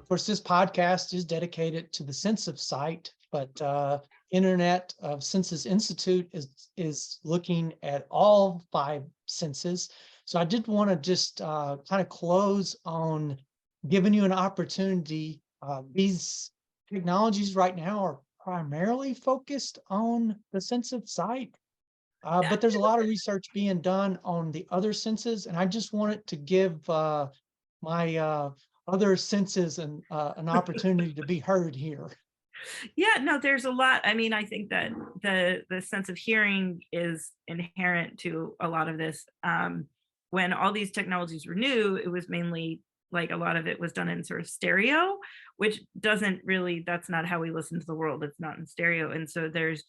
course, this podcast is dedicated to the sense of sight, but Internet of Senses Institute is looking at all 5 senses. So I did want to just kind of close on giving you an opportunity. These technologies right now are primarily focused on the sense of sight, but there's a lot of research being done on the other senses, and I just wanted to give my other senses an opportunity to be heard here. Yeah, no, there's a lot. I mean, I think that the sense of hearing is inherent to a lot of this. When all these technologies were new, it was mainly like a lot of it was done in sort of stereo, which doesn't really, that's not how we listen to the world. It's not in stereo. And so there's,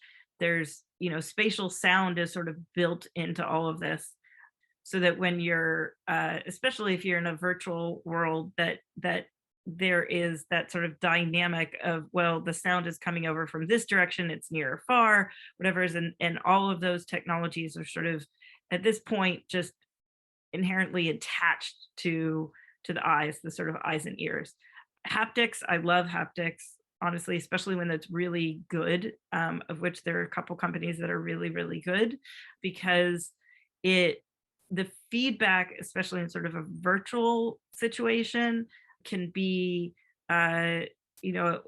spatial sound is sort of built into all of this so that when you're, especially if you're in a virtual world, that there is that sort of dynamic of, well, the sound is coming over from this direction, it's near or far, whatever is, and all of those technologies are sort of at this point just inherently attached to the eyes, the sort of eyes and ears. Haptics, I love haptics, honestly, especially when it's really good, of which there are a couple companies that are really, really good, because the feedback, especially in sort of a virtual situation, can be, you know,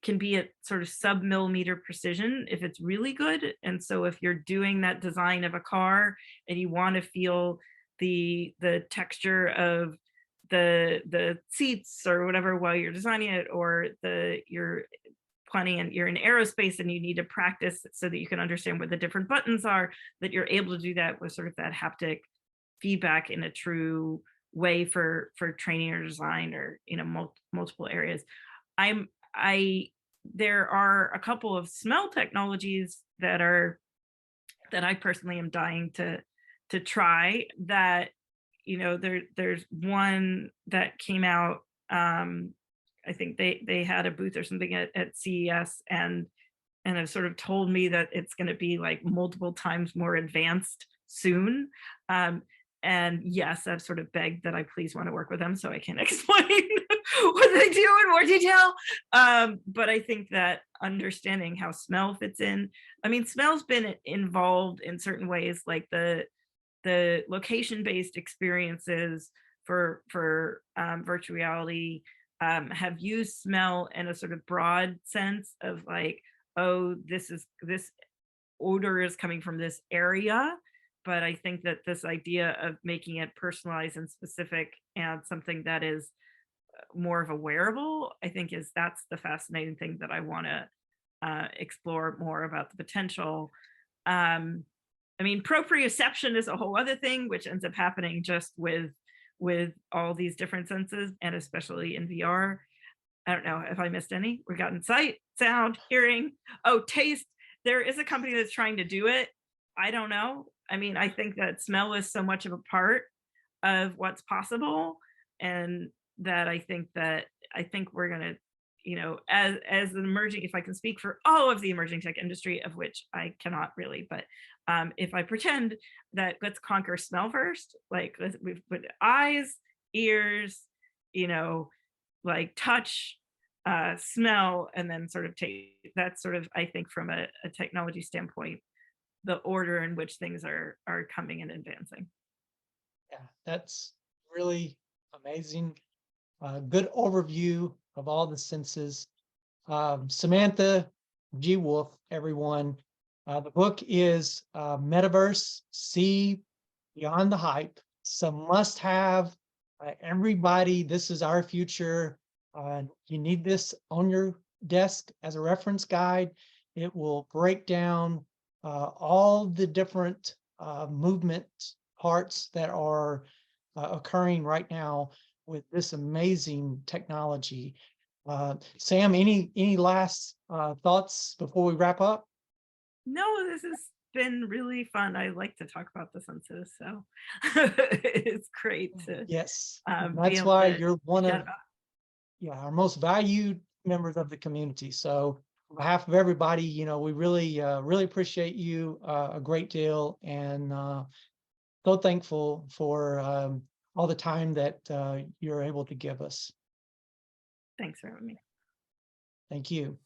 can be at sort of sub-millimeter precision if it's really good. And so if you're doing that design of a car and you want to feel the texture of the seats or whatever while you're designing it, or you're planning and you're in aerospace and you need to practice so that you can understand where the different buttons are, that you're able to do that with sort of that haptic feedback in a true way for training or design, or multiple areas. I There are a couple of smell technologies that I personally am dying to try. That there's one that came out, I think they had a booth or something at CES, and have sort of told me that it's going to be like multiple times more advanced soon. And yes, I've sort of begged that I please want to work with them so I can explain what they do in more detail. But I think that understanding how smell fits in, I mean, smell's been involved in certain ways, like the location-based experiences for virtual reality have used smell in a sort of broad sense of like, oh, this odor is coming from this area. But I think that this idea of making it personalized and specific and something that is more of a wearable, I think that's the fascinating thing that I want to explore more about the potential. I mean, proprioception is a whole other thing, which ends up happening just with all these different senses, and especially in VR. I don't know if I missed any. We've gotten sight, sound, hearing, taste. There is a company that's trying to do it. I don't know. I mean, I think that smell is so much of a part of what's possible, and that I think we're gonna, as an emerging, if I can speak for all of the emerging tech industry, of which I cannot really, but if I pretend that let's conquer smell first, like we've put eyes, ears, like touch, smell, and then sort of taste. That's sort of, I think, from a technology standpoint, the order in which things are coming and advancing. Yeah, that's really amazing. Good overview of all the senses. Samantha G. Wolfe, everyone. The book is Metaverse, See Beyond the Hype. Some must have. Everybody, this is our future. You need this on your desk as a reference guide. It will break down all the different movement parts that are occurring right now with this amazing technology. Sam, any last thoughts before we wrap up? No, this has been really fun. I like to talk about the senses, so it's great to Yes, be that's able why to you're one chat of about. our most valued members of the community. So on behalf of everybody, we really appreciate you a great deal, and so thankful for all the time that you're able to give us. Thanks for having me. Thank you.